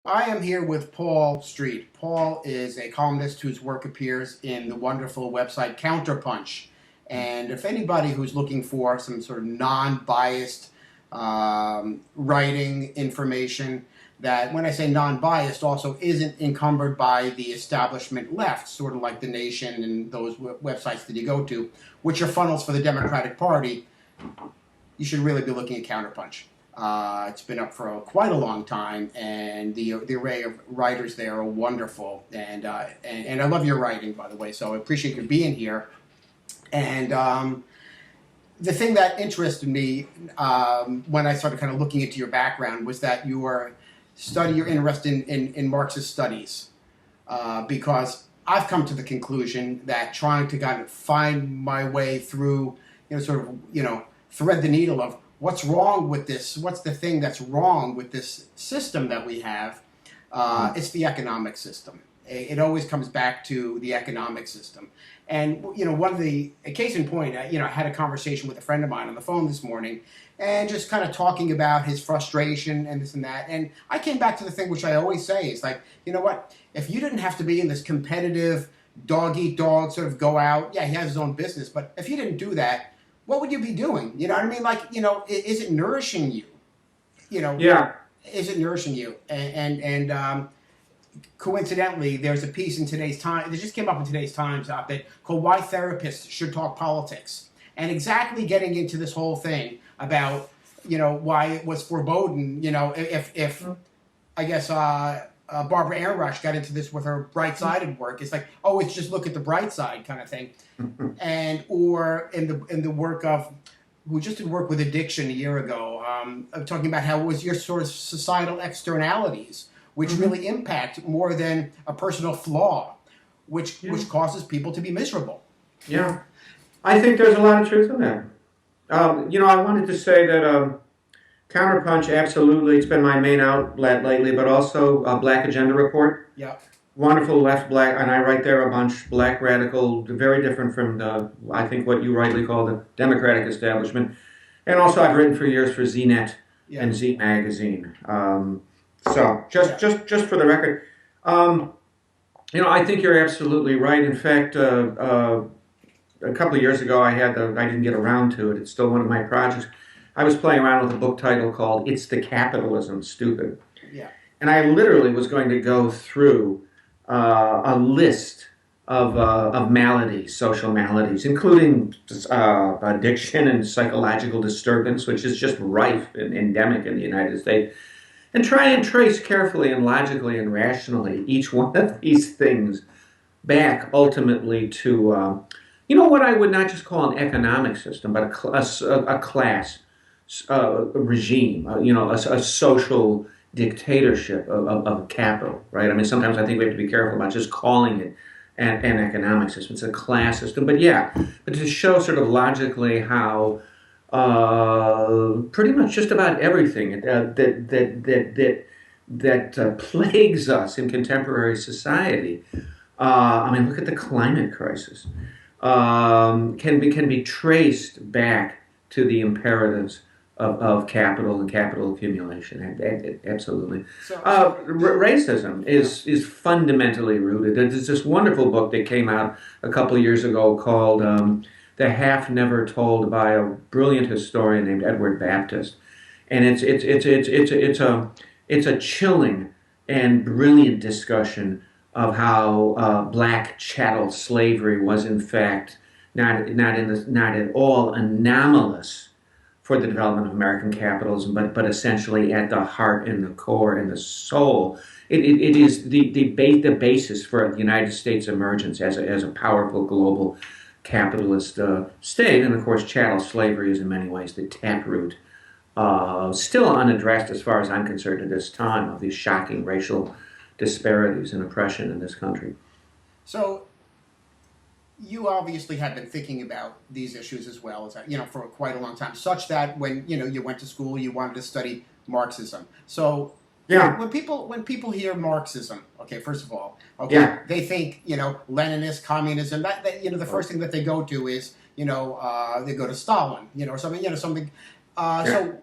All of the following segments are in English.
I am here with Paul Street. Paul is a columnist whose work appears in the wonderful website CounterPunch. And if anybody who's looking for some sort of non-biased writing information, that when I say non-biased also isn't encumbered by the establishment left, sort of like The Nation and those websites that you go to, which are funnels for the Democratic Party, you should really be looking at CounterPunch. It's been up for quite a long time, and the array of writers there are wonderful. And I love your writing, by the way. So I appreciate you being here. And the thing that interested me when I started kind of looking into your background was that you're interested in Marxist studies, because I've come to the conclusion that trying to kind of find my way through, thread the needle of what's wrong with this, what's the thing that's wrong with this system that we have, it's the economic system. It always comes back to the economic system. And, a case in point, I had a conversation with a friend of mine on the phone this morning and just kind of talking about his frustration and this and that. And I came back to the thing which I always say is like, you know what, if you didn't have to be in this competitive dog-eat-dog sort of go out, yeah, he has his own business, but if you didn't do that, what would you be doing? You know what I mean? Like, is it nourishing you? Yeah. Is it nourishing you? And coincidentally, there's a piece in today's time, it just came up in today's Times op-ed called Why Therapists Should Talk Politics. And exactly getting into this whole thing about, why it was foreboding, if I guess, Barbara Ehrenreich got into this with her bright-sided work. It's like, oh, it's just look at the bright side kind of thing. And or in the work of who just did work with addiction a year ago, talking about how it was your sort of societal externalities which really impact more than a personal flaw, which causes people to be miserable. Yeah, I think there's a lot of truth in that. I wanted to say that CounterPunch, absolutely, it's been my main outlet lately, but also Black Agenda Report. Yeah. Wonderful left black, and I write there a bunch, black radical, very different from I think what you rightly call the Democratic establishment. And also I've written for years for ZNet and Z Magazine. So just for the record, I think you're absolutely right. In fact, a couple of years ago I didn't get around to it. It's still one of my projects. I was playing around with a book title called "It's the Capitalism, Stupid." Yeah. And I literally was going to go through a list of maladies, social maladies, including addiction and psychological disturbance, which is just rife and endemic in the United States, and try and trace carefully and logically and rationally each one of these things back ultimately to, what I would not just call an economic system, but a class regime, a social dictatorship of capital, right? I mean, sometimes I think we have to be careful about just calling it an economic system. It's a class system, but to show sort of logically how pretty much just about everything that plagues us in contemporary society. Look at the climate crisis. Can be traced back to the imperatives of capital and capital accumulation. Absolutely. Racism is fundamentally rooted. There's this wonderful book that came out a couple of years ago called "The Half Never Told" by a brilliant historian named Edward Baptist, and it's a chilling and brilliant discussion of how black chattel slavery was in fact not at all anomalous for the development of American capitalism, but essentially at the heart and the core and the soul. It is the basis for the United States emergence as a powerful global capitalist state. And of course, chattel slavery is in many ways the taproot, still unaddressed as far as I'm concerned at this time, of these shocking racial disparities and oppression in this country. So you obviously have been thinking about these issues as well as for quite a long time, such that when you went to school, you wanted to study Marxism. So when people hear Marxism, okay, first of all, they think Leninist communism. That the first thing that they go to is they go to Stalin, or something, something. So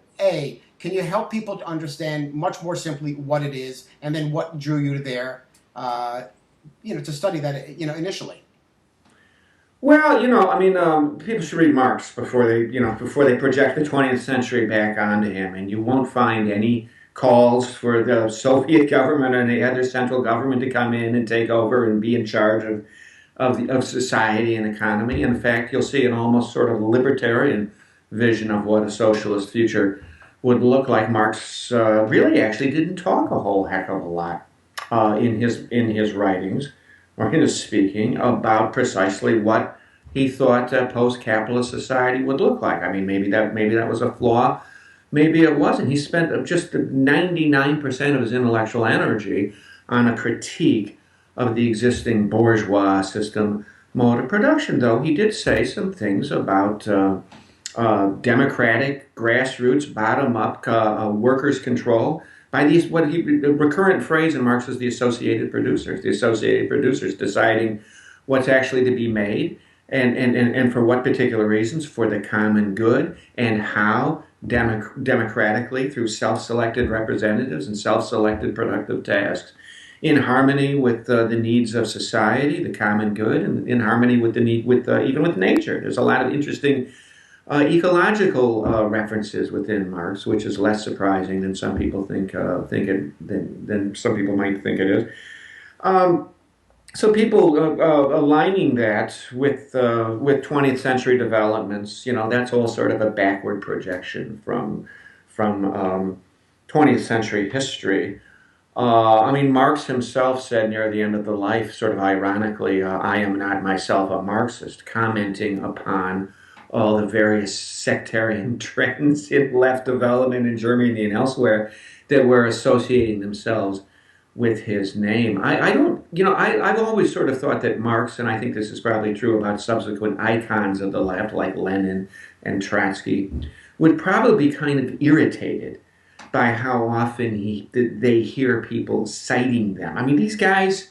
Can you help people to understand much more simply what it is, and then what drew you to there, to study that, initially? Well, people should read Marx before they project the 20th century back onto him, and you won't find any calls for the Soviet government or any other central government to come in and take over and be in charge of society and economy. In fact, you'll see an almost sort of libertarian vision of what a socialist future would look like. Marx really actually didn't talk a whole heck of a lot in his writings or in his speaking about precisely what he thought post-capitalist society would look like. I mean, maybe that was a flaw. Maybe it wasn't. He spent just 99% of his intellectual energy on a critique of the existing bourgeois system mode of production, though he did say some things about democratic, grassroots, bottom-up workers' control by these, the recurrent phrase in Marx is the associated producers deciding what's actually to be made and for what particular reasons, for the common good, and how democratically through self-selected representatives and self-selected productive tasks in harmony with the needs of society, the common good, and in harmony with the need even with nature. There's a lot of interesting ecological references within Marx, which is less surprising than some people than some people might think it is. So people aligning that with 20th century developments, that's all sort of a backward projection from 20th century history. Marx himself said near the end of the life, sort of ironically, I am not myself a Marxist, commenting upon all the various sectarian trends in left development in Germany and elsewhere that were associating themselves with his name. I've always sort of thought that Marx, and I think this is probably true about subsequent icons of the left like Lenin and Trotsky, would probably be kind of irritated by how often they hear people citing them. I mean, these guys,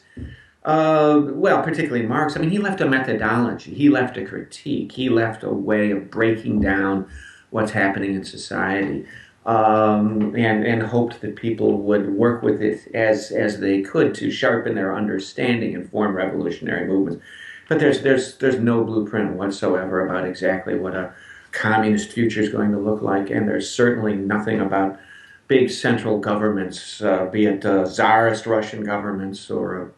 particularly Marx, he left a methodology, he left a critique, he left a way of breaking down what's happening in society, and hoped that people would work with it as they could to sharpen their understanding and form revolutionary movements. But there's no blueprint whatsoever about exactly what a communist future is going to look like, and there's certainly nothing about big central governments, be it Tsarist Russian governments or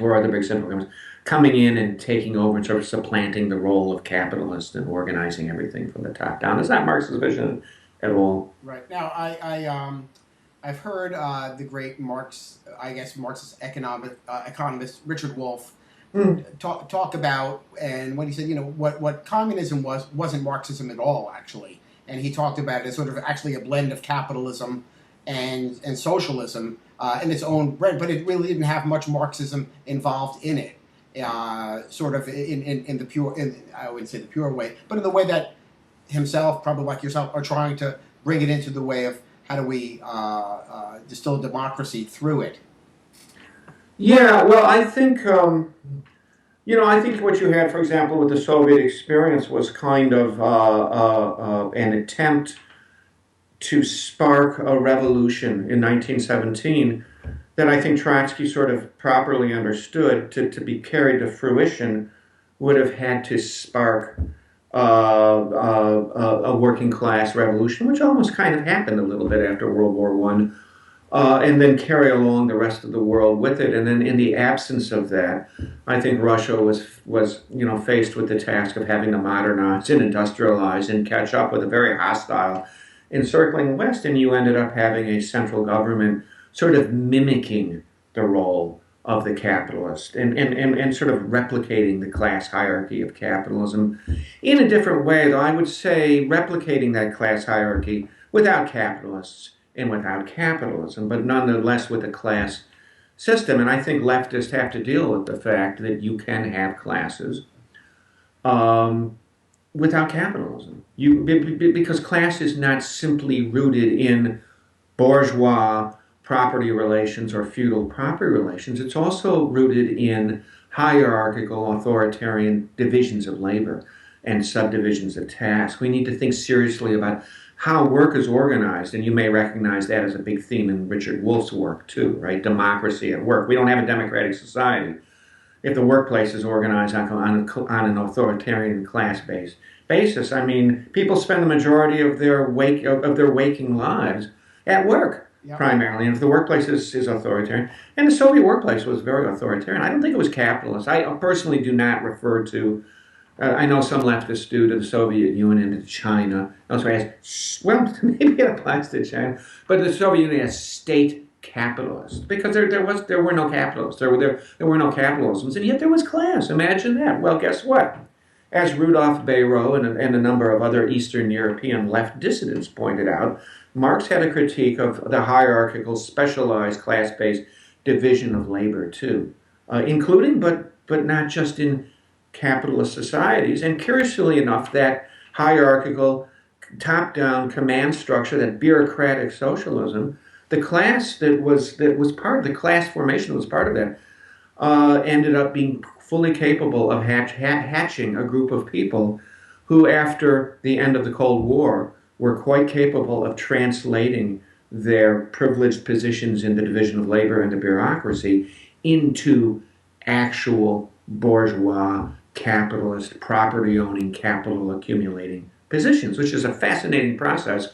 other big central governments, coming in and taking over and sort of supplanting the role of capitalist and organizing everything from the top down. It's not Marx's vision at all. Right. Now, I've heard the great Marxist economist Richard Wolff talk about, and when he said, what communism wasn't Marxism at all, actually. And he talked about it as sort of actually a blend of capitalism and socialism in its own right, but it really didn't have much Marxism involved in it. Sort of in the pure, I wouldn't say the pure way, but in the way that himself, probably like yourself, are trying to bring it into the way of how do we distill democracy through it. Yeah, well, I think I think what you had, for example, with the Soviet experience was kind of an attempt to spark a revolution in 1917 that I think Trotsky sort of properly understood to be carried to fruition would have had to spark a working class revolution, which almost kind of happened a little bit after World War One. And then carry along the rest of the world with it. And then in the absence of that, I think Russia was faced with the task of having to modernize and industrialize and catch up with a very hostile encircling West. And you ended up having a central government sort of mimicking the role of the capitalist and sort of replicating the class hierarchy of capitalism in a different way, though I would say replicating that class hierarchy without capitalists and without capitalism, but nonetheless with a class system. And I think leftists have to deal with the fact that you can have classes without capitalism. Because class is not simply rooted in bourgeois property relations or feudal property relations. It's also rooted in hierarchical authoritarian divisions of labor and subdivisions of tasks. We need to think seriously about how work is organized, and you may recognize that as a big theme in Richard Wolff's work too, right? Democracy at work. We don't have a democratic society if the workplace is organized on an authoritarian class-based basis. I mean, people spend the majority of their waking lives at work. Yep. Primarily, and if the workplace is authoritarian, and the Soviet workplace was very authoritarian, I don't think it was capitalist. I personally do not refer to. I know some leftists do to the Soviet Union and to China. Also, well, maybe it applies to China, but the Soviet Union as state capitalist because there were no capitalists. There were no capitalisms, and yet there was class. Imagine that. Well, guess what? As Rudolf Bayro and a number of other Eastern European left dissidents pointed out, Marx had a critique of the hierarchical, specialized, class-based division of labor too, including but not just in capitalist societies. And curiously enough, that hierarchical, top-down command structure, that bureaucratic socialism, the class that was part of the class formation that was part of that, ended up being fully capable of hatching a group of people who, after the end of the Cold War, were quite capable of translating their privileged positions in the division of labor and the bureaucracy into actual bourgeois, capitalist, property-owning, capital-accumulating positions, which is a fascinating process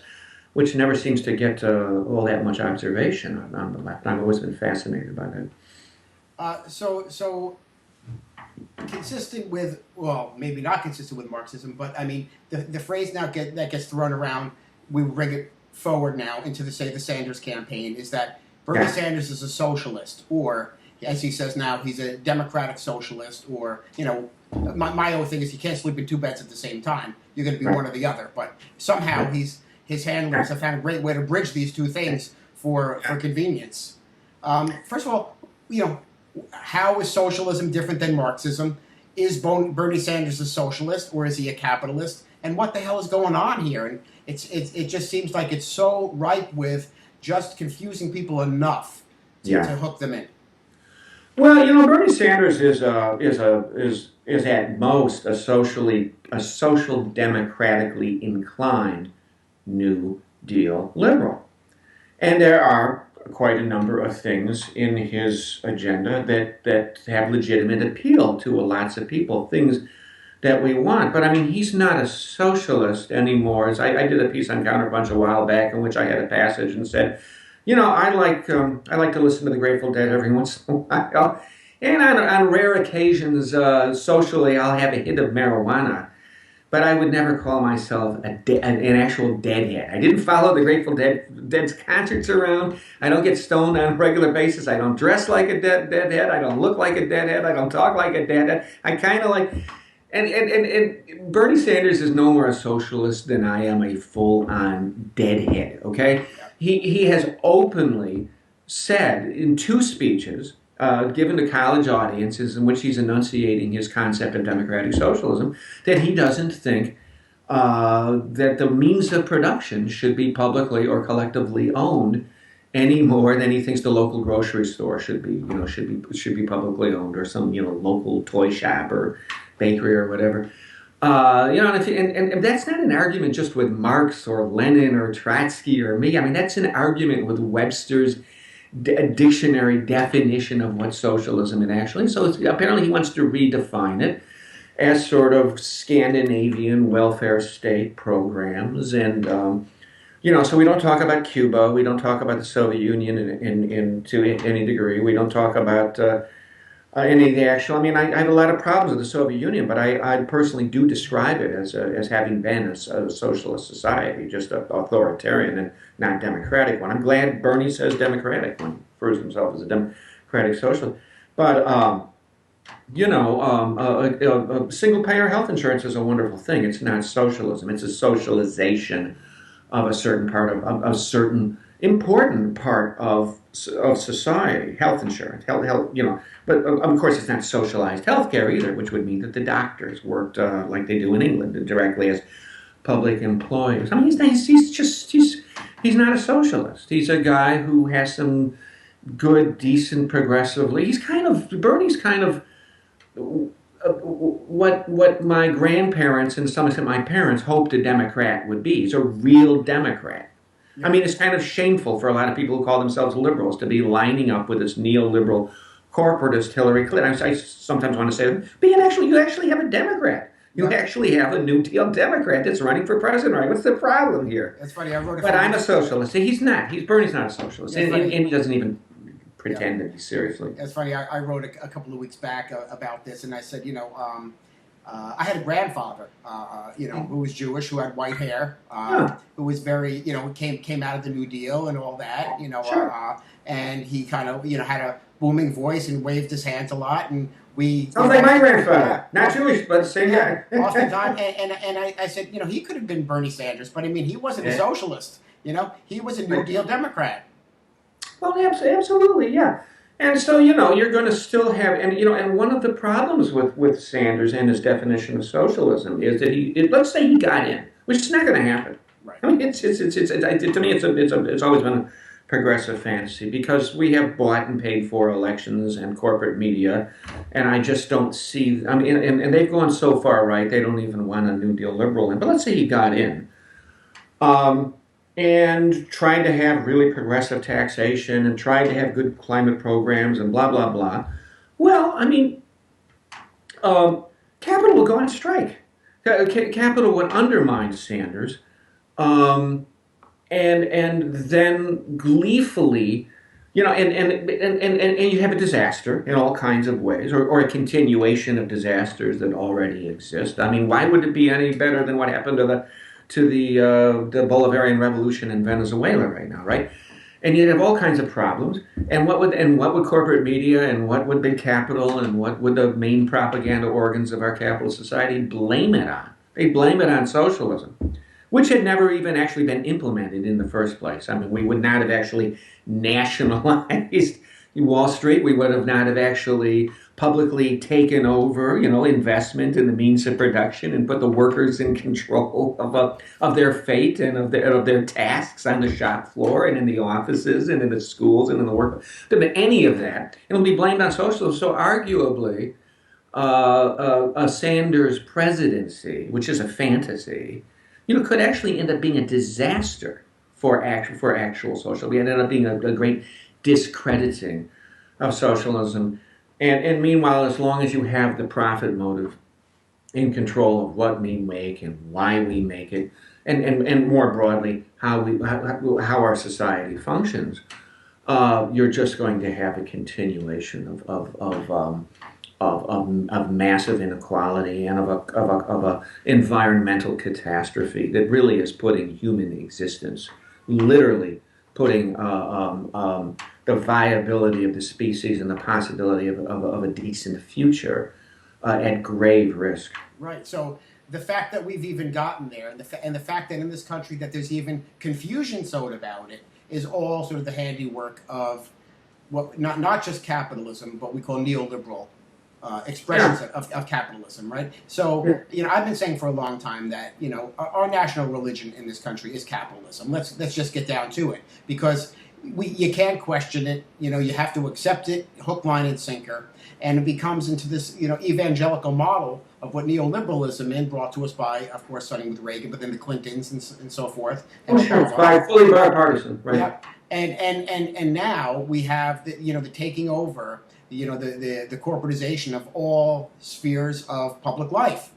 which never seems to get all that much observation on the left. I've always been fascinated by that. So consistent with, well, maybe not consistent with Marxism, but I mean, the phrase now that gets thrown around, we bring it forward now into the Sanders campaign, is that Bernie Sanders is a socialist, or as he says now, he's a democratic socialist, or, you know, my own thing is you can't sleep in two beds at the same time. You're going to be one or the other. But somehow his handlers have found a great way to bridge these two things for convenience. First of all, you know, how is socialism different than Marxism? Is Bernie Sanders a socialist, or is he a capitalist? And what the hell is going on here? And it just seems like it's so ripe with just confusing people enough to hook them in. Well, you know, Bernie Sanders is at most a social democratically inclined New Deal liberal, and there are quite a number of things in his agenda that have legitimate appeal to lots of people, things that we want. But I mean, he's not a socialist anymore. I did a piece on CounterPunch a while back in which I had a passage and said, you know, I like to listen to the Grateful Dead every once in a while, and on rare occasions, socially, I'll have a hit of marijuana. But I would never call myself an actual deadhead. I didn't follow the Grateful Dead's concerts around. I don't get stoned on a regular basis. I don't dress like a deadhead. I don't look like a deadhead. I don't talk like a deadhead. I kind of like... And Bernie Sanders is no more a socialist than I am a full-on deadhead, okay? He has openly said in two speeches given to college audiences in which he's enunciating his concept of democratic socialism that he doesn't think that the means of production should be publicly or collectively owned any more than he thinks the local grocery store should be publicly owned, or some local toy shop or bakery or whatever. And that's not an argument just with Marx or Lenin or Trotsky or me. I mean, that's an argument with Webster's dictionary definition of what socialism is actually. So apparently he wants to redefine it as sort of Scandinavian welfare state programs. And, so we don't talk about Cuba. We don't talk about the Soviet Union to any degree. We don't talk about any of the actual... I mean, I have a lot of problems with the Soviet Union, but I personally do describe it as having been a socialist society, just an authoritarian and not democratic one. I'm glad Bernie says democratic when he refers himself as a democratic socialist. But, single-payer health insurance is a wonderful thing. It's not socialism. It's a socialization of a certain part of a certain important part of society. Health insurance, health. But of course, it's not socialized healthcare either, which would mean that the doctors worked like they do in England, directly as public employees. I mean, he's not a socialist. He's a guy who has some good, decent, progressively. Bernie's kind of what my grandparents and to some extent my parents hoped a Democrat would be. He's a real Democrat. I Yeah. mean, it's kind of shameful for a lot of people who call themselves liberals to be lining up with this neoliberal corporatist Hillary Clinton. I sometimes want to say, but you actually have a Democrat. You Yeah. actually have a New Deal Democrat that's running for president, right? What's the problem here? That's funny. I wrote a But few I'm a weeks. socialist. See, he's not. Bernie's not a socialist, Yeah, it's funny. and he doesn't even Yeah. pretend to be seriously. It's funny. I wrote a couple of weeks back about this, and I said, I had a grandfather, who was Jewish, who had white hair, who was very, came out of the New Deal and all that, Sure. and he kind of, had a booming voice and waved his hands a lot, and we. Sounds like my grandfather. Yeah. Not Jewish, but same guy. Oftentimes, and I said, he could have been Bernie Sanders, but I mean, he wasn't a socialist, he was a New Deal Democrat. Well, absolutely, yeah. And so, you're going to still have, and one of the problems with Sanders and his definition of socialism is that let's say he got in, which is not going to happen. Right. I mean, to me, it's always been a progressive fantasy because we have bought and paid for elections and corporate media, and I just don't see, I mean, and they've gone so far right, they don't even want a New Deal liberal in, but let's say he got in. And trying to have really progressive taxation and trying to have good climate programs and blah, blah, blah. Well, I mean, capital will go on strike. Capital would undermine Sanders, and then gleefully, and you have a disaster in all kinds of ways, or a continuation of disasters that already exist. I meuld, why would it be any better than what happened to the Bolivarian Revolution in Venezuela right now, right? And you'd have all kinds of problems. And what would corporate media and what would big capital and what would the main propaganda organs of our capitalist society blame it on? They blame it on socialism, which had never even actually been implemented in the first place. I mean, we would not have actually nationalized Wall Street. We would have not have actually publicly taken over, investment in the means of production and put the workers in control of their fate and of their tasks on the shop floor and in the offices and in the schools and in the work. Any of that, it'll be blamed on socialism. So arguably, a Sanders presidency, which is a fantasy, could actually end up being a disaster for actual socialism. It ended up being a great discrediting of socialism. And meanwhile, as long as you have the profit motive in control of what we make and why we make it, and more broadly, how our society functions, you're just going to have a continuation of massive inequality and of a environmental catastrophe that really is putting human existence, literally putting the viability of the species and the possibility of a decent future at grave risk. Right. So the fact that we've even gotten there, and the fact that in this country that there's even confusion sowed about it, is all sort of the handiwork of what not just capitalism, but we call neoliberal expressions of capitalism, right? So, I've been saying for a long time that, our national religion in this country is capitalism. Let's just get down to it, because you can't question it. You have to accept it, hook, line, and sinker, and it becomes into this, evangelical model of what neoliberalism is, brought to us by, of course, starting with Reagan, but then the Clintons and so forth. And Fully bipartisan, right? Yeah. And now we have the taking over, the corporatization of all spheres of public life.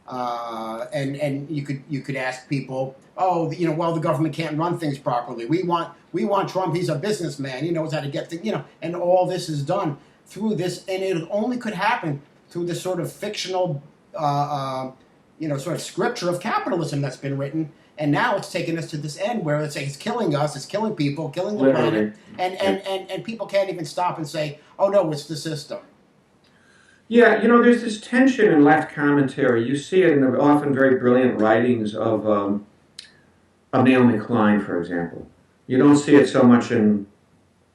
And you could ask people, well, the government can't run things properly. We want Trump. He's a businessman. He knows how to get things. And all this is done through this, and it only could happen through this sort of fictional, sort of scripture of capitalism that's been written. And now it's taken us to this end where it's killing us, it's killing people, killing the planet, and people can't even stop and say, oh no, it's the system. Yeah, there's this tension in left commentary. You see it in the often very brilliant writings of Naomi Klein, for example. You don't see it so much in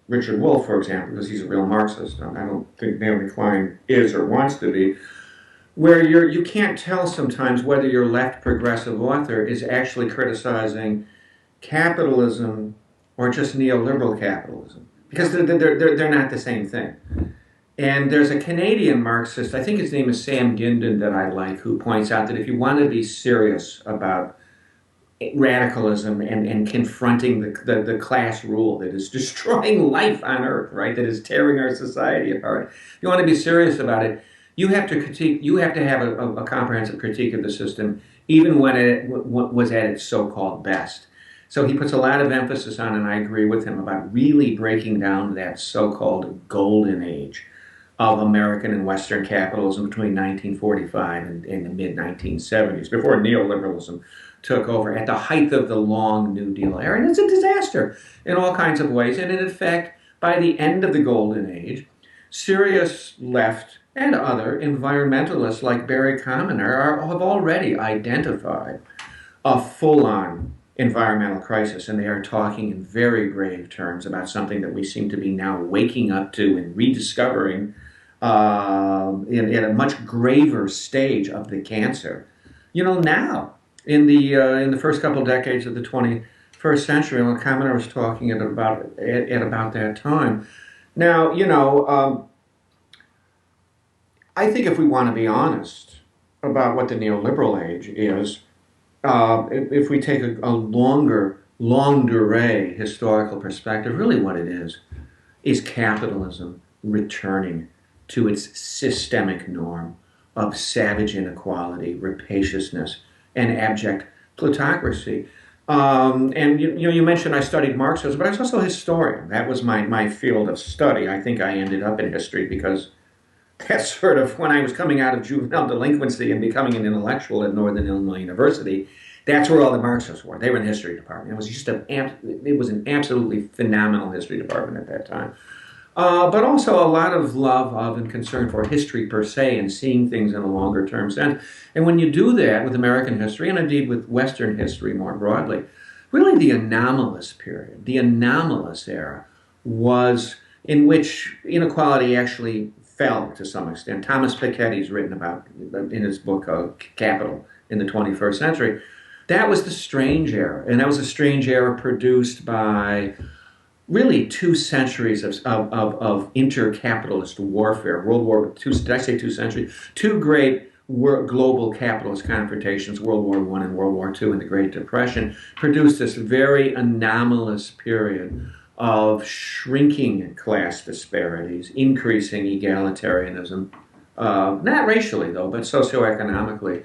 Richard Wolff, for example, because he's a real Marxist. I don't think Naomi Klein is or wants to be. Where you can't tell sometimes whether your left progressive author is actually criticizing capitalism or just neoliberal capitalism, because they're not the same thing. And there's a Canadian Marxist, I think his name is Sam Gindin, that I like, who points out that if you want to be serious about radicalism and confronting the class rule that is destroying life on earth, right, that is tearing our society apart, if you want to be serious about it, you have to critique, you have to have a comprehensive critique of the system, even when it was at its so-called best. So he puts a lot of emphasis on, and I agree with him, about really breaking down that so-called golden age of American and Western capitalism between 1945 and the mid-1970s, before neoliberalism took over at the height of the long New Deal era. And it's a disaster in all kinds of ways. And in fact, by the end of the golden age, serious left and other environmentalists like Barry Commoner have already identified a full-on environmental crisis, and they are talking in very grave terms about something that we seem to be now waking up to and rediscovering in a much graver stage of the cancer. Now in the first couple of decades of the 21st century, when Commoner was talking at about that time. Now, I think if we want to be honest about what the neoliberal age is, if we take a longer, longue durée historical perspective, really what it is capitalism returning to its systemic norm of savage inequality, rapaciousness, and abject plutocracy. And you mentioned I studied Marxism, but I was also a historian. That was my field of study. I think I ended up in history because that's sort of when I was coming out of juvenile delinquency and becoming an intellectual at Northern Illinois University. That's where all the Marxists were. They were in the history department. It was just an absolutely phenomenal history department at that time. But also a lot of love of and concern for history per se and seeing things in a longer term sense. And when you do that with American history, and indeed with Western history more broadly, really the anomalous period, the anomalous era, was in which inequality actually fell to some extent. Thomas Piketty's written about in his book Capital in the 21st century. That was the strange era, and that was a strange era produced by really 2 centuries of inter-capitalist warfare. World War II, did I say 2 centuries? 2 great global capitalist confrontations, World War I and World War II and the Great Depression, produced this very anomalous period of shrinking class disparities, increasing egalitarianism, not racially though, but socioeconomically.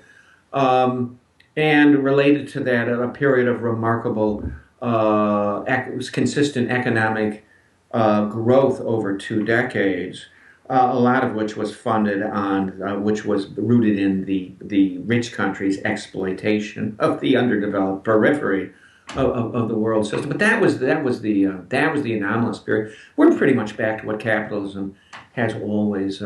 And related to that, a period of remarkable consistent economic growth over 2 decades, a lot of which was funded on, which was rooted in the rich countries' exploitation of the underdeveloped periphery of the world system. But that was the anomalous period. We're pretty much back to what capitalism has always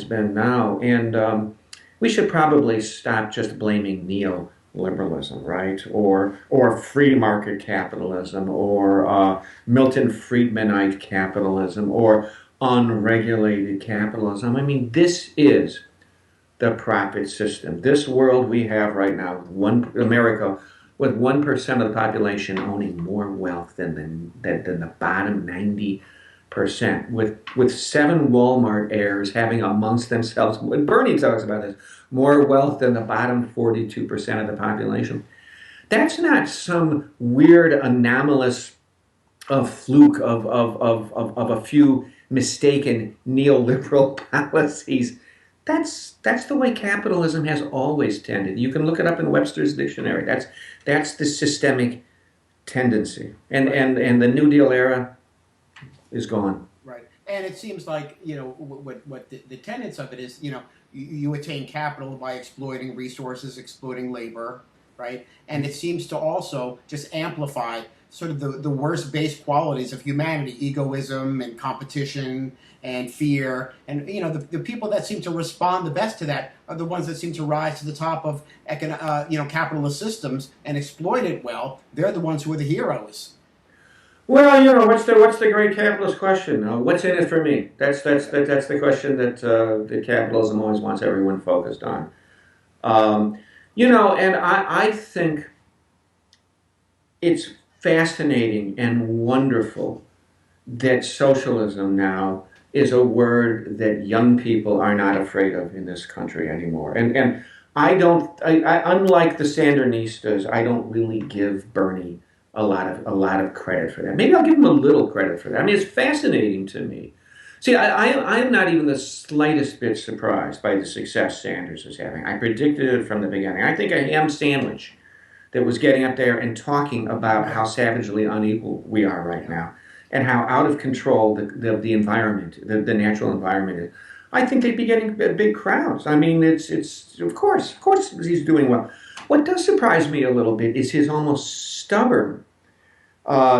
been now, and we should probably stop just blaming neoliberalism, right? Or free market capitalism, or Milton Friedmanite capitalism, or unregulated capitalism. I mean, this is the profit system. This world we have right now, America, with 1% of the population owning more wealth than the bottom 90%, with 7 Walmart heirs having amongst themselves, Bernie talks about this, more wealth than the bottom 42% of the population. That's not some weird anomalous fluke of a few mistaken neoliberal policies. That's the way capitalism has always tended. You can look it up in Webster's dictionary. That's the systemic tendency. And the New Deal era is gone. Right. And it seems like, what the tenets of it is, you attain capital by exploiting resources, exploiting labor, right? And it seems to also just amplify sort of the worst base qualities of humanity, egoism and competition and fear. And, the people that seem to respond the best to that are the ones that seem to rise to the top of, capitalist systems and exploit it well. They're the ones who are the heroes. Well, what's the great capitalist question? What's in it for me? That's the question that capitalism always wants everyone focused on. And I think it's fascinating and wonderful that socialism now is a word that young people are not afraid of in this country anymore. And I don't, unlike the Sandinistas, I don't really give Bernie a lot of credit for that. Maybe I'll give him a little credit for that. I mean, it's fascinating to me. See, I'm not even the slightest bit surprised by the success Sanders is having. I predicted it from the beginning. I think a ham sandwich that was getting up there and talking about how savagely unequal we are right now and how out of control the environment, the natural environment is. I think they'd be getting big crowds. I mean, it's of course he's doing well. What does surprise me a little bit is his almost stubborn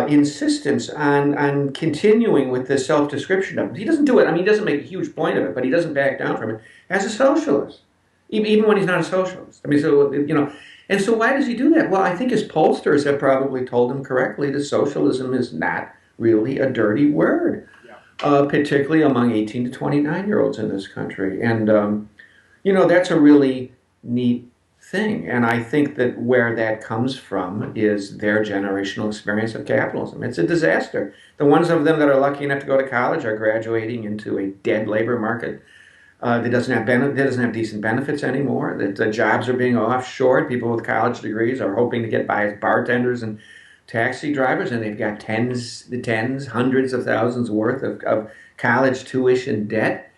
insistence on continuing with the self-description of it. He doesn't do it. I mean, he doesn't make a huge point of it, but he doesn't back down from it as a socialist, even when he's not a socialist. I mean, so and so why does he do that? Well, I think his pollsters have probably told him correctly that socialism is not really a dirty word, particularly among 18 to 29-year-olds in this country. And, that's a really neat thing. And I think that where that comes from is their generational experience of capitalism. It's a disaster. The ones of them that are lucky enough to go to college are graduating into a dead labor market that doesn't have decent benefits anymore. That the jobs are being offshored. People with college degrees are hoping to get by as bartenders and taxi drivers, and they've got hundreds of thousands worth of college tuition debt.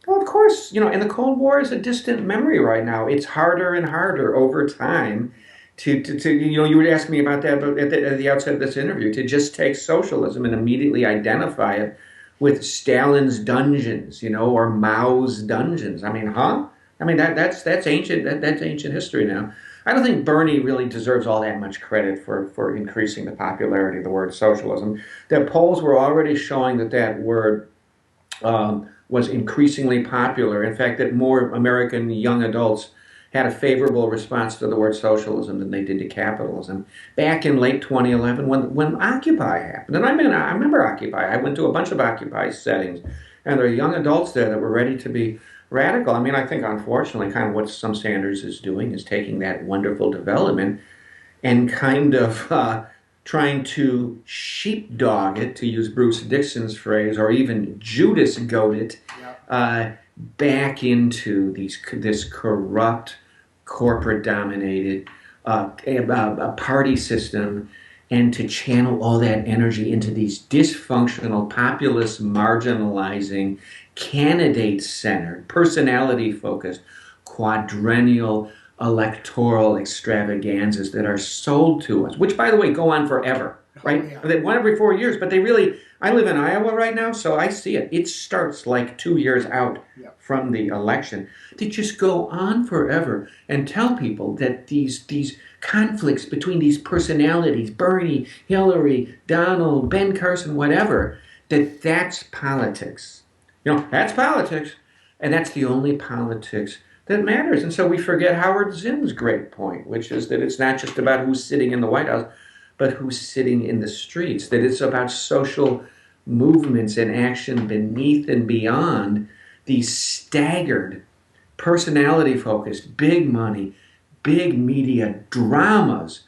Well, of course, and the Cold War is a distant memory right now. It's harder and harder over time to you would ask me about that at the outset of this interview, to just take socialism and immediately identify it with Stalin's dungeons, or Mao's dungeons. I mean, huh? I mean, that's ancient. That's ancient history now. I don't think Bernie really deserves all that much credit for increasing the popularity of the word socialism. The polls were already showing that word was increasingly popular. In fact, that more American young adults had a favorable response to the word socialism than they did to capitalism. Back in late 2011, when Occupy happened, and I remember Occupy. I went to a bunch of Occupy settings, and there are young adults there that were ready to be radical. I mean, I think, unfortunately, kind of what some Sanders is doing is taking that wonderful development and kind of trying to sheepdog it, to use Bruce Dixon's phrase, or even Judas goat it, back into this corrupt, corporate-dominated party system, and to channel all that energy into these dysfunctional, populist, marginalizing, candidate-centered, personality-focused, quadrennial electoral extravaganzas that are sold to us, which, by the way, go on forever, right? Oh, yeah. They one every 4 years, but they really, I live in Iowa right now, so I see it. It starts like 2 years out from the election. They just go on forever and tell people that these conflicts between these personalities, Bernie, Hillary, Donald, Ben Carson, whatever, that's politics. That's politics, and that's the only politics that matters. And so we forget Howard Zinn's great point, which is that it's not just about who's sitting in the White House, but who's sitting in the streets, that it's about social movements and action beneath and beyond these staggered, personality-focused, big money, big media dramas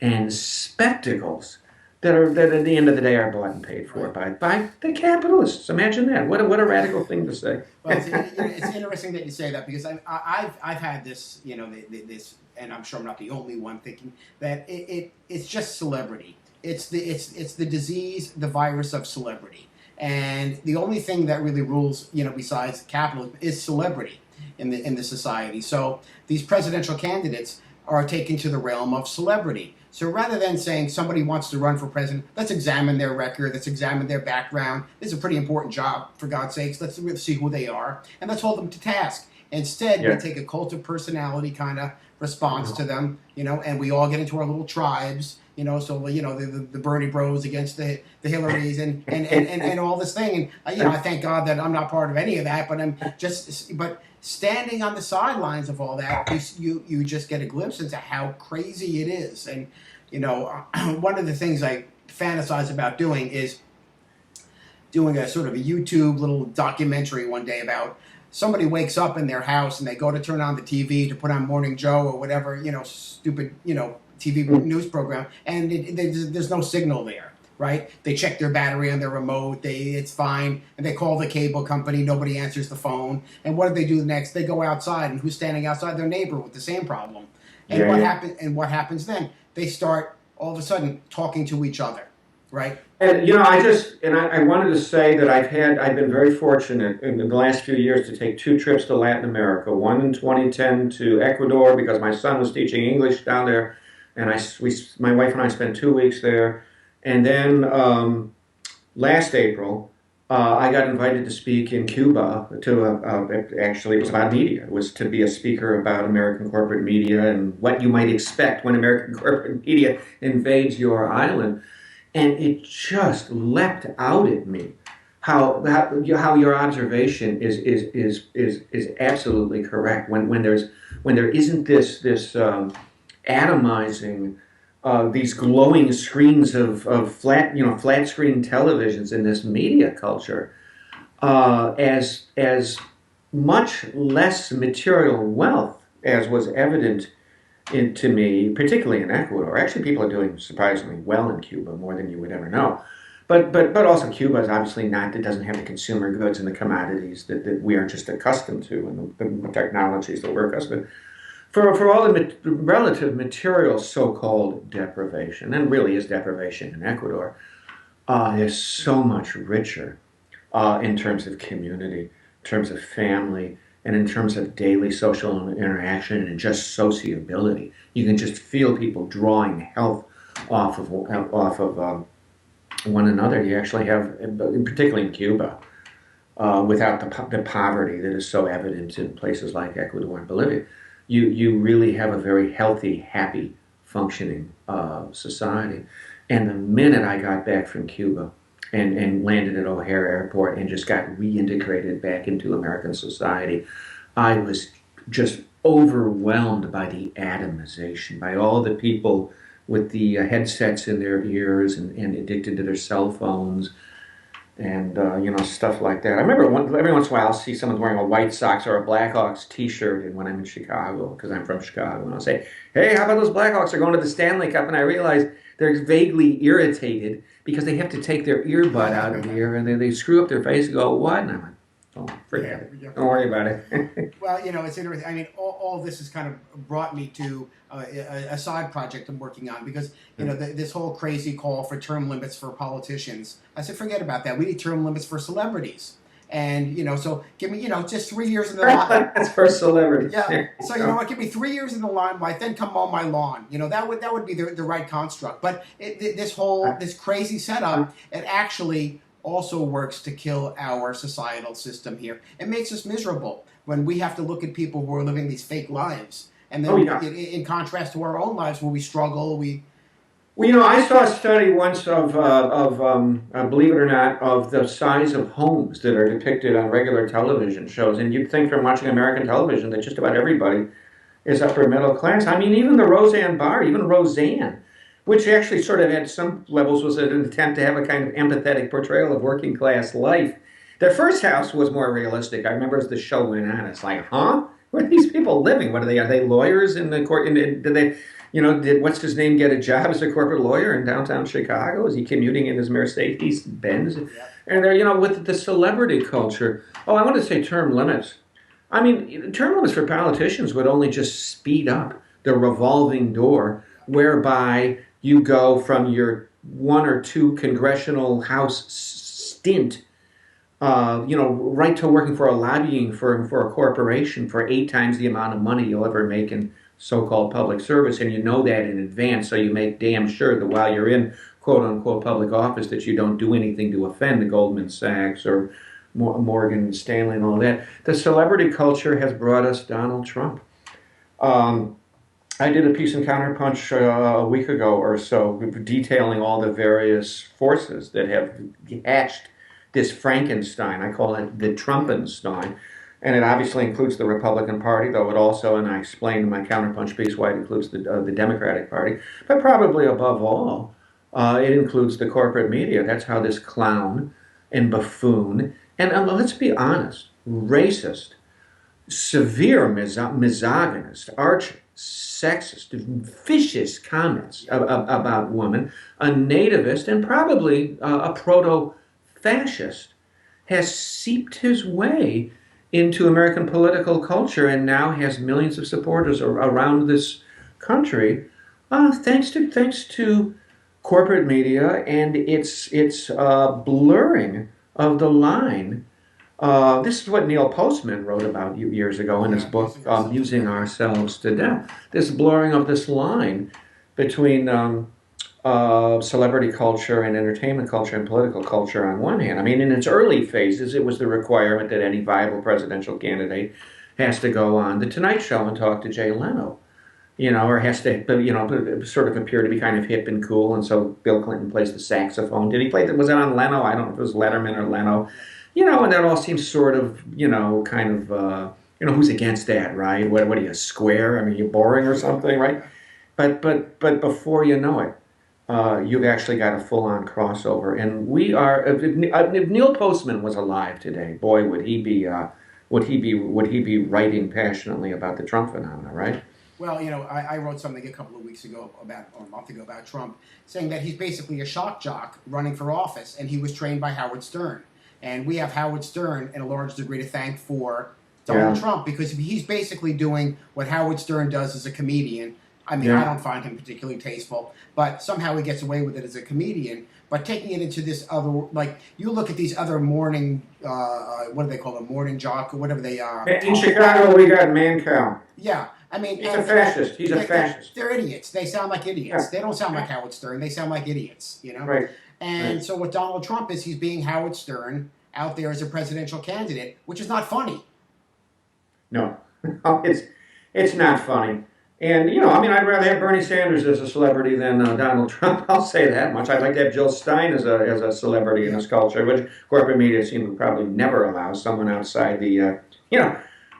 and spectacles that at the end of the day are bought and paid for by the capitalists. Imagine that. What a radical thing to say. Well, it's interesting that you say that, because I've had this, this, and I'm sure I'm not the only one thinking that it's just celebrity. It's the disease, the virus of celebrity, and the only thing that really rules, besides capitalism, is celebrity in the society. So these presidential candidates are taken to the realm of celebrity. So rather than saying somebody wants to run for president, let's examine their record, let's examine their background. This is a pretty important job, for God's sakes. Let's see who they are, and let's hold them to task. Instead, we take a cult of personality kind of response to them, and we all get into our little tribes, so the Bernie Bros against the Hillarys and all this thing. And I thank God that I'm not part of any of that, but standing on the sidelines of all that, you just get a glimpse into how crazy it is. And one of the things I fantasize about doing is doing a sort of a YouTube little documentary one day about somebody wakes up in their house and they go to turn on the TV to put on Morning Joe or whatever, stupid, TV news program, and there's no signal there. right? They check their battery on their remote, it's fine, and they call the cable company, nobody answers the phone. And what do they do next? They go outside, and who's standing outside? Their neighbor with the same problem. And what happens then? They start all of a sudden talking to each other, right? And I wanted to say that I've been very fortunate in the last few years to take 2 trips to Latin America. One in 2010 to Ecuador because my son was teaching English down there, and my wife and I spent 2 weeks there. And then last April, I got invited to speak in Cuba actually it was about media. It was to be a speaker about American corporate media and what you might expect when American corporate media invades your island. And it just leapt out at me how your observation is absolutely correct. When there isn't this atomizing these glowing screens of flat screen televisions in this media culture, as much less material wealth as was evident to me, particularly in Ecuador. Actually, people are doing surprisingly well in Cuba, more than you would ever know. But also Cuba is obviously it doesn't have the consumer goods and the commodities that we are just accustomed to, and the technologies that we're accustomed to. For all the relative material so-called deprivation, and really is deprivation in Ecuador, is so much richer in terms of community, in terms of family, and in terms of daily social interaction and just sociability. You can just feel people drawing health off of one another. You actually have, particularly in Cuba, without the poverty that is so evident in places like Ecuador and Bolivia, you really have a very healthy, happy, functioning society. And the minute I got back from Cuba and landed at O'Hare Airport and just got reintegrated back into American society, I was just overwhelmed by the atomization, by all the people with the headsets in their ears and addicted to their cell phones and stuff like that. I remember every once in a while I'll see someone wearing a White Sox or a Blackhawks t-shirt, and when I'm in Chicago, because I'm from Chicago, and I'll say, hey, how about those Blackhawks are going to the Stanley Cup? And I realize they're vaguely irritated because they have to take their earbud out of the ear, and they screw up their face and go, what? And I'm like, oh, forget it. Don't worry about it. Well, it's interesting. I mean, all this has kind of brought me to a side project I'm working on because, this whole crazy call for term limits for politicians. I said, forget about that. We need term limits for celebrities. And, so give me, just 3 years in the line. That's for celebrities. Yeah. So, you know what? Give me 3 years in the limelight, then come on my lawn. That would be the right construct. But this crazy setup, it actually also works to kill our societal system here. It makes us miserable when we have to look at people who are living these fake lives. And then in contrast to our own lives where we struggle, Well, I saw a study once of believe it or not, of the size of homes that are depicted on regular television shows. And you'd think from watching American television that just about everybody is upper middle class. I mean, even the Roseanne Barr, even Roseanne, which actually sort of at some levels was an attempt to have a kind of empathetic portrayal of working class life. Their first house was more realistic. I remember as the show went on, it's like, huh? Where are these people living? What are they? Are they lawyers in the court? Did they, did what's his name get a job as a corporate lawyer in downtown Chicago? Is he commuting in his Mercedes Benz? Yeah. And they're, with the celebrity culture. Oh, I want to say term limits. I mean, term limits for politicians would only just speed up the revolving door whereby you go from your 1 or 2 congressional house stint, right to working for a lobbying firm for a corporation for 8 times the amount of money you'll ever make in so-called public service, and you know that in advance, so you make damn sure that while you're in quote-unquote public office that you don't do anything to offend the Goldman Sachs or Morgan Stanley and all that. The celebrity culture has brought us Donald Trump. I did a piece in CounterPunch a week ago or so detailing all the various forces that have hatched this Frankenstein. I call it the Trumpenstein. And it obviously includes the Republican Party, though it also, and I explained in my CounterPunch piece why it includes the Democratic Party, but probably above all, it includes the corporate media. That's how this clown and buffoon, and let's be honest, racist, severe misogynist, arch sexist, vicious comments about women, a nativist, and probably a proto-fascist, has seeped his way into American political culture and now has millions of supporters around this country, thanks to corporate media and its blurring of the line. This is what Neil Postman wrote about years ago in his book, Using Ourselves to Death. This blurring of this line between celebrity culture and entertainment culture and political culture on one hand. I mean, in its early phases, it was the requirement that any viable presidential candidate has to go on The Tonight Show and talk to Jay Leno, or has to, sort of appear to be kind of hip and cool. And so Bill Clinton plays the saxophone. Did he play, was it on Leno? I don't know if it was Letterman or Leno. And that all seems sort of, kind of, who's against that, right? What are you, square? I mean, you're boring or something, right? But before you know it, you've actually got a full-on crossover, and we are. If Neil Postman was alive today, boy, would he be writing passionately about the Trump phenomena, right? Well, I wrote something a couple of weeks ago or a month ago about Trump, saying that he's basically a shock jock running for office, and he was trained by Howard Stern, and we have Howard Stern in a large degree to thank for Donald Trump, because he's basically doing what Howard Stern does as a comedian. I mean, I don't find him particularly tasteful, but somehow he gets away with it as a comedian. But taking it into this other, like, you look at these other morning, what do they call them, morning jock, or whatever they are. In Chicago, we got Mancow. Yeah, I mean. He's a fascist. He's a fascist. They're idiots. They sound like idiots. Yeah. They don't sound like Howard Stern. They sound like idiots, Right. And so what Donald Trump is, he's being Howard Stern out there as a presidential candidate, which is not funny. No, it's not funny. And, I'd rather have Bernie Sanders as a celebrity than Donald Trump. I'll say that much. I'd like to have Jill Stein as a celebrity in this culture, which corporate media seem to probably never allow someone outside the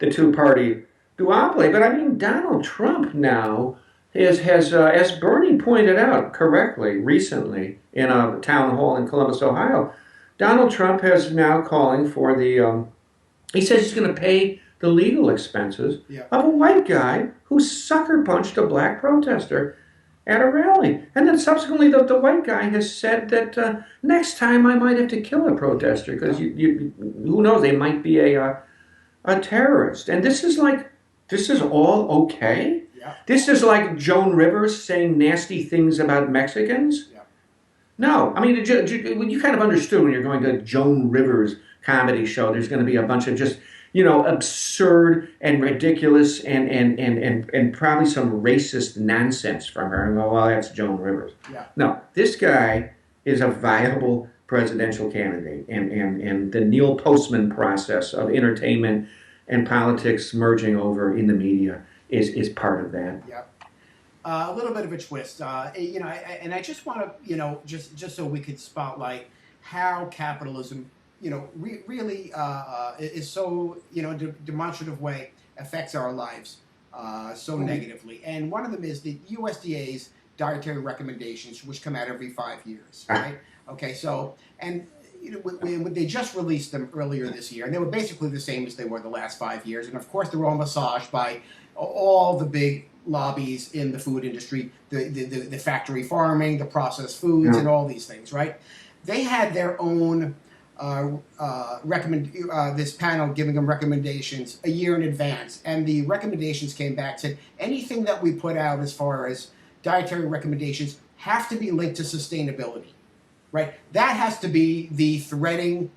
two-party duopoly. But, I mean, Donald Trump now has as Bernie pointed out correctly recently in a town hall in Columbus, Ohio, Donald Trump is now calling for he says he's going to pay the legal expenses of a white guy who sucker punched a black protester at a rally. And then subsequently the white guy has said that next time I might have to kill a protester because who knows, they might be a terrorist. And this is all okay? Yeah. This is like Joan Rivers saying nasty things about Mexicans? Yeah. No. I mean, you kind of understood when you're going to Joan Rivers' comedy show, there's going to be a bunch of just absurd and ridiculous and probably some racist nonsense from her. And well, that's Joan Rivers. Yeah. No, this guy is a viable presidential candidate, and the Neil Postman process of entertainment and politics merging over in the media is part of that. Yeah. A little bit of a twist, and I just want to, just so we could spotlight how capitalism really is so, in a demonstrative way, affects our lives so negatively. And one of them is the USDA's dietary recommendations, which come out every 5 years, right? Okay, so, and they just released them earlier this year, and they were basically the same as they were the last 5 years. And of course, they're all massaged by all the big lobbies in the food industry, the factory farming, the processed foods, and all these things, right? They had their own this panel giving them recommendations a year in advance, and the recommendations came back, said anything that we put out as far as dietary recommendations have to be linked to sustainability, right? That has to be the threading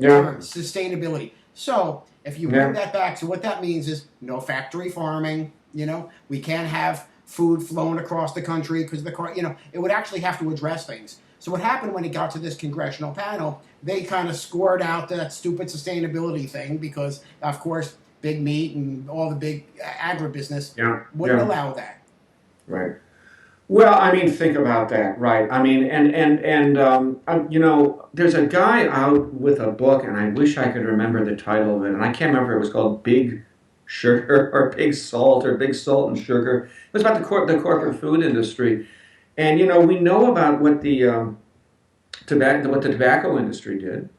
term, sustainability. So if you bring that back, so what that means is no factory farming, we can't have food flown across the country because it would actually have to address things. So what happened when it got to this congressional panel, they kind of scored out that stupid sustainability thing because, of course, big meat and all the big agribusiness wouldn't allow that. Right. Well, I mean, think about that, right? I mean, there's a guy out with a book, and I wish I could remember the title of it, and I can't remember if it was called Big Sugar or Big Salt or Big Salt and Sugar. It was about the corporate food industry. And, we know about what the tobacco industry did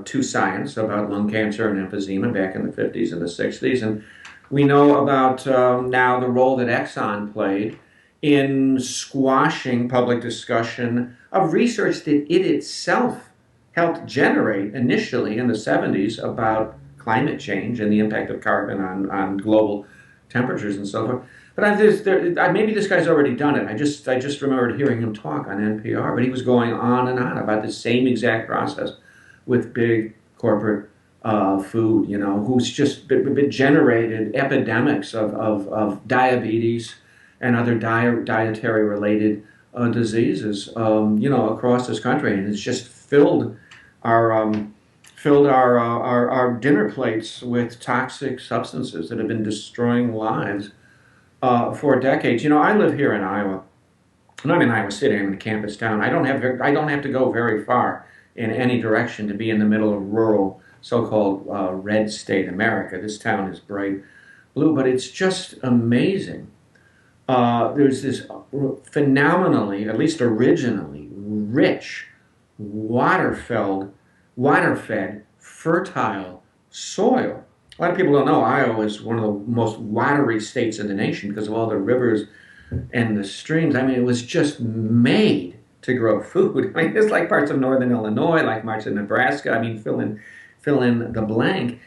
to science about lung cancer and emphysema back in the 50s and the 60s. And We know about now the role that Exxon played in squashing public discussion of research that it itself helped generate initially in the 70s about climate change and the impact of carbon on global temperatures and so forth. But maybe this guy's already done it. I just remembered hearing him talk on NPR, but he was going on and on about the same exact process with big corporate food, who's just generated epidemics of diabetes and other dietary related diseases, across this country, and it's just our our dinner plates with toxic substances that have been destroying lives for decades. I live here in Iowa. And I'm in Iowa City. I'm in a campus town. I don't have to go very far in any direction to be in the middle of rural, so-called red state America. This town is bright blue, but it's just amazing. There's this phenomenally, at least originally, rich, water-fed, fertile soil. A lot of people don't know Iowa is one of the most watery states in the nation because of all the rivers and the streams. I mean, it was just made to grow food. I mean, it's like parts of northern Illinois, like parts of Nebraska. I mean, fill in the blank.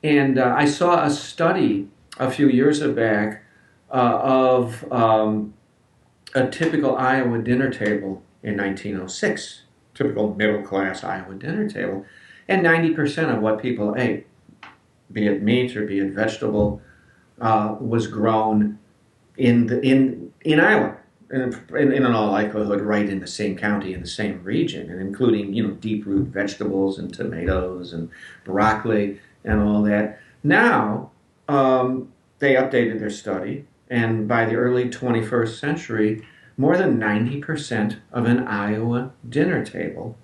And I saw a study a few years back of a typical Iowa dinner table in 1906, typical middle-class Iowa dinner table, and 90% of what people ate, be it meat or be it vegetable, was grown in Iowa, in all likelihood, right in the same county, in the same region, and including deep root vegetables and tomatoes and broccoli and all that. Now they updated their study, and by the early 21st century, more than 90% of an Iowa dinner table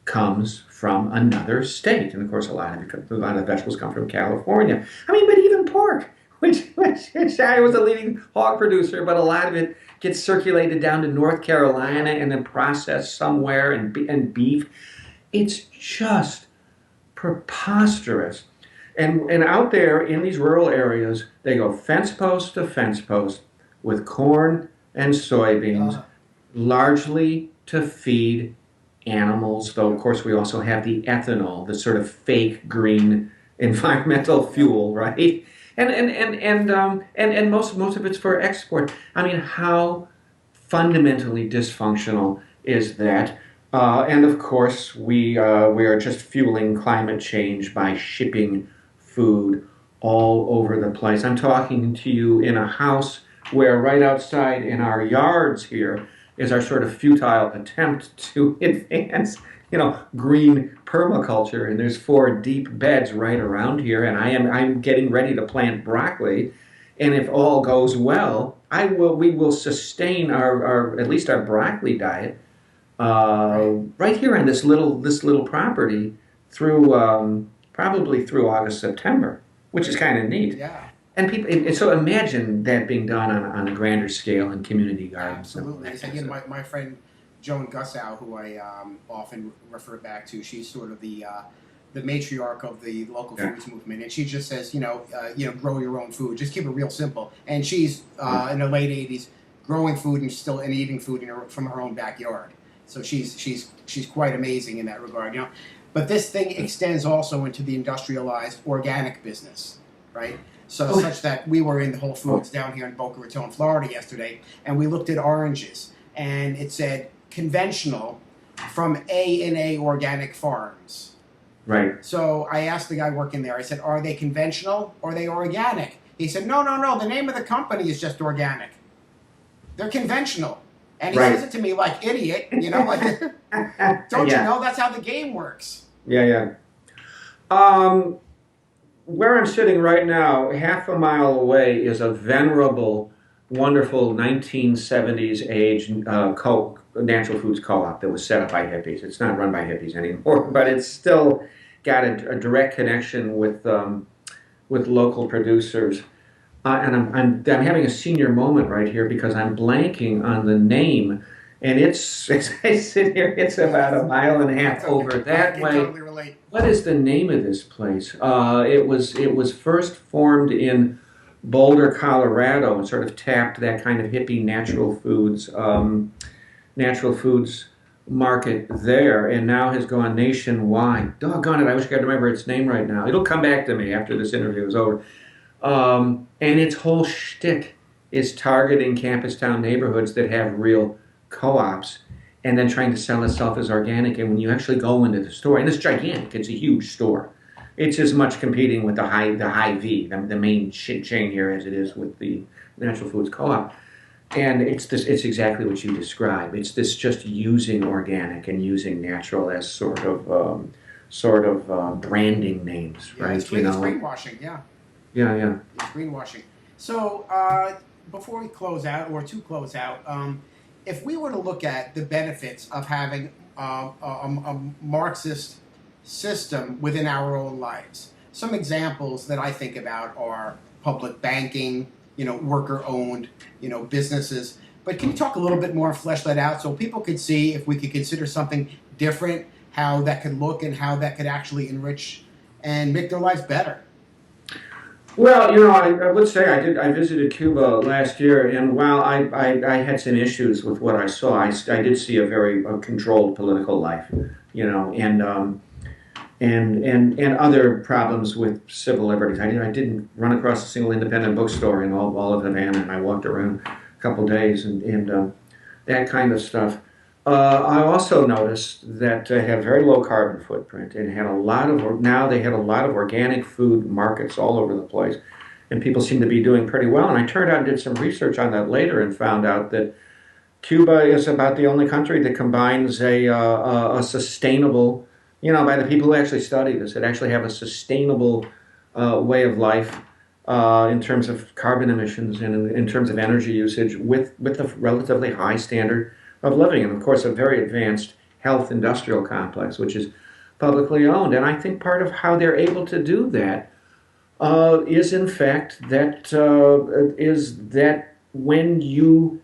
comes from another state, and of course, a lot of vegetables come from California. I mean, but even pork, which Iowa's a leading hog producer, but a lot of it gets circulated down to North Carolina and then processed somewhere, and beef. It's just preposterous. And out there in these rural areas, they go fence post to fence post with corn and soybeans, largely to feed animals, though of course we also have the ethanol, the sort of fake green environmental fuel, right? And most of it's for export. I mean, how fundamentally dysfunctional is that? And of course, we are just fueling climate change by shipping food all over the place. I'm talking to you in a house where right outside in our yards here is our sort of futile attempt to advance, green permaculture. And there's 4 deep beds right around here, and I'm getting ready to plant broccoli. And if all goes well, we will sustain our at least our broccoli diet right here on this little property through probably through August, September, which is kind of neat. Yeah. And people, so imagine that being done on a grander scale in community gardens. Absolutely. Again, my friend Joan Gussow, who I often refer back to, she's sort of the matriarch of the local foods movement, and she just says, grow your own food. Just keep it real simple. And she's in her late 80s, growing food and eating food from her own backyard. So she's quite amazing in that regard, But this thing extends also into the industrialized organic business, right? So such that we were in the Whole Foods down here in Boca Raton, Florida yesterday, and we looked at oranges, and it said conventional from A&A Organic Farms. Right. So I asked the guy working there, I said, are they conventional or are they organic? He said, no, the name of the company is just organic. They're conventional. And he says it to me like idiot, like, don't you know that's how the game works? Yeah. Where I'm sitting right now, half a mile away, is a venerable, wonderful 1970s age natural foods co-op that was set up by hippies. It's not run by hippies anymore, but it's still got a direct connection with local producers. And I'm having a senior moment right here because I'm blanking on the name, and it's I sit here, it's about a mile and a half over that way. Totally relate. What is the name of this place? It was first formed in Boulder, Colorado, and sort of tapped that kind of hippie natural foods market there, and now has gone nationwide. Doggone it, I wish I could remember its name right now. It'll come back to me after this interview is over. And its whole shtick is targeting campus town neighborhoods that have real co-ops and then trying to sell itself as organic. And when you actually go into the store, and it's gigantic, it's a huge store. It's as much competing with the Hy-Vee, the main chain here, as it is with the Natural Foods Co-op. And it's exactly what you describe. It's this just using organic and using natural as sort of branding names, Yeah, right? it's greenwashing, yeah. Yeah. It's greenwashing. So before we close out, or to close out, if we were to look at the benefits of having a Marxist system within our own lives, some examples that I think about are public banking, worker-owned, businesses. But can you talk a little bit more and flesh that out so people could see if we could consider something different, how that could look and how that could actually enrich and make their lives better? Well, I would say I visited Cuba last year, and while I had some issues with what I saw, I did see a very controlled political life, and other problems with civil liberties. I didn't run across a single independent bookstore in all of Havana, and I walked around a couple days and that kind of stuff. I also noticed that they had very low carbon footprint and had they had a lot of organic food markets all over the place, and people seem to be doing pretty well. And I turned out and did some research on that later and found out that Cuba is about the only country that combines a sustainable, by the people who actually study this, that actually have a sustainable way of life in terms of carbon emissions and in terms of energy usage with a relatively high standard of living, and of course a very advanced health industrial complex, which is publicly owned. And I think part of how they're able to do that is in fact that when you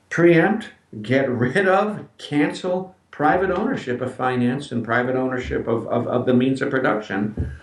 preempt, get rid of, cancel private ownership of finance and private ownership of the means of production,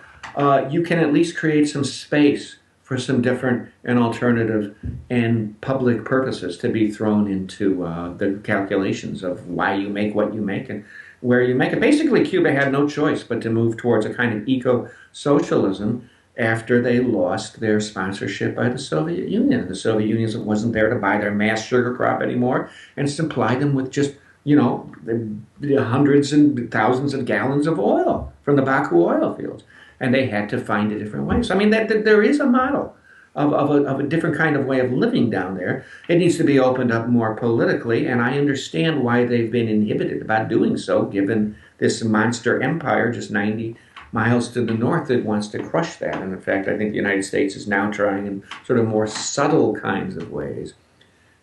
you can at least create some space for some different and alternative and public purposes to be thrown into the calculations of why you make what you make and where you make it. Basically, Cuba had no choice but to move towards a kind of eco-socialism after they lost their sponsorship by the Soviet Union. The Soviet Union wasn't there to buy their mass sugar crop anymore and supply them with just, the hundreds and thousands of gallons of oil from the Baku oil fields. And they had to find a different way. So, there is a model of a different kind of way of living down there. It needs to be opened up more politically, and I understand why they've been inhibited about doing so, given this monster empire just 90 miles to the north that wants to crush that. And in fact, I think the United States is now trying in sort of more subtle kinds of ways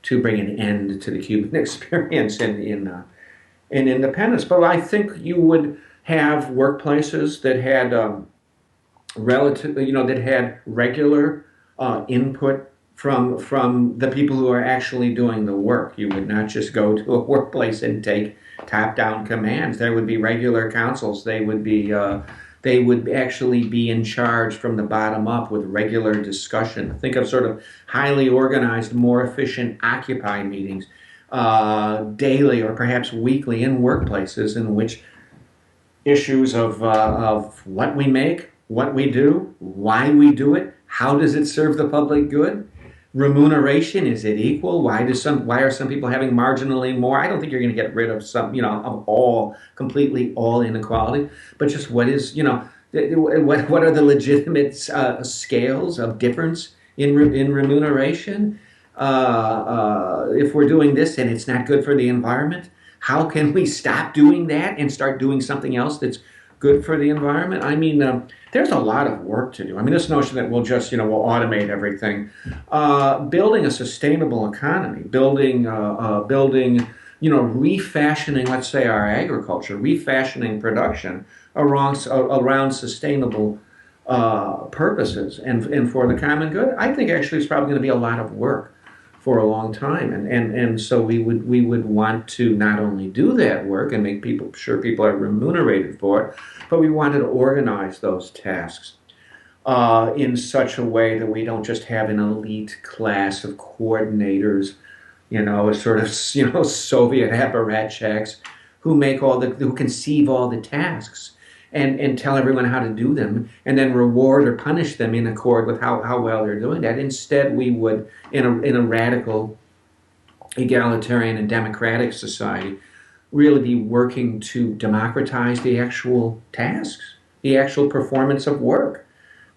to bring an end to the Cuban experience in independence. But I think you would have workplaces that had that had regular input from the people who are actually doing the work. You would not just go to a workplace and take top-down commands. There would be regular councils. They would actually be in charge from the bottom up with regular discussion. Think of sort of highly organized, more efficient Occupy meetings daily or perhaps weekly in workplaces in which issues of what we make, what we do, why we do it, how does it serve the public good, remuneration, is it equal, why are some people having marginally more? I don't think you're going to get rid of completely all inequality, but just what are the legitimate scales of difference in remuneration? If we're doing this and it's not good for the environment, how can we stop doing that and start doing something else that's good for the environment? There's a lot of work to do. This notion that we'll just, we'll automate everything. Building a sustainable economy, refashioning, let's say, our agriculture, refashioning production around sustainable purposes and for the common good, I think actually it's probably going to be a lot of work for a long time, and so we would want to not only do that work and make sure people are remunerated for it, but we wanted to organize those tasks. in such a way that we don't just have an elite class of coordinators, a sort of, Soviet apparatchiks who conceive all the tasks and tell everyone how to do them and then reward or punish them in accord with how well they're doing that. Instead, we would, in a radical, egalitarian and democratic society, really be working to democratize the actual tasks, the actual performance of work.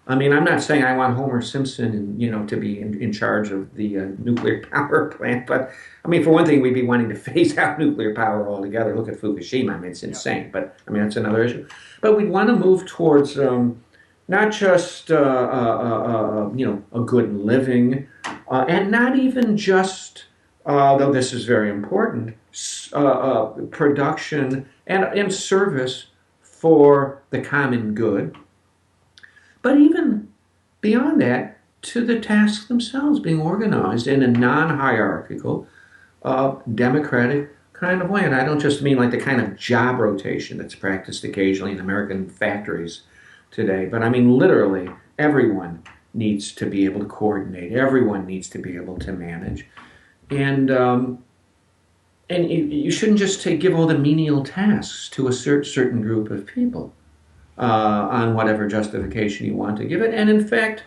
I mean, I'm not saying I want Homer Simpson, to be in charge of the nuclear power plant, but I mean, for one thing, we'd be wanting to phase out nuclear power altogether. Look at Fukushima; I mean, it's insane. But I mean, that's another issue. But we'd want to move towards not just a good living, and not even just, though this is very important, production and service for the common good. But even beyond that, to the tasks themselves, being organized in a non-hierarchical, democratic kind of way. And I don't just mean like the kind of job rotation that's practiced occasionally in American factories today, but I mean literally everyone needs to be able to coordinate. Everyone needs to be able to manage. And you shouldn't just give all the menial tasks to a certain group of people. On whatever justification you want to give it. And in fact,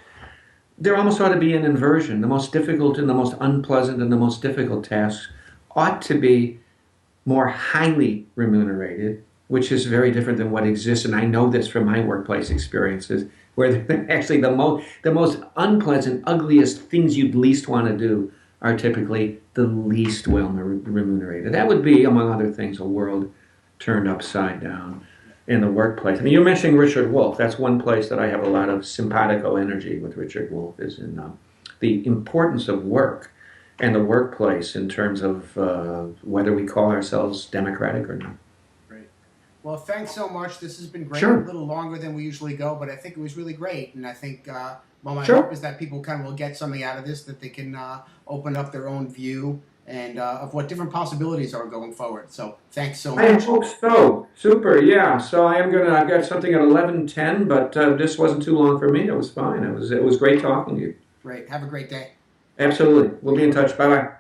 there almost ought to be an inversion. The most difficult and the most unpleasant and the most difficult tasks ought to be more highly remunerated, which is very different than what exists. And I know this from my workplace experiences, where actually the most unpleasant, ugliest things you'd least want to do are typically the least well remunerated. That would be, among other things, a world turned upside down in the workplace. I mean, you're mentioning Richard Wolff. That's one place that I have a lot of simpatico energy with Richard Wolff, is in the importance of work and the workplace in terms of whether we call ourselves democratic or not. Great. Well, thanks so much. This has been great. Sure. A little longer than we usually go, but I think it was really great. And I think, my Sure. hope is that people kind of will get something out of this, that they can open up their own view and of what different possibilities are going forward. So thanks so much. I hope so. Super, yeah. So I've got something at 11:10, but this wasn't too long for me. It was fine. It was great talking to you. Great. Have a great day. Absolutely. We'll be in touch. Bye-bye.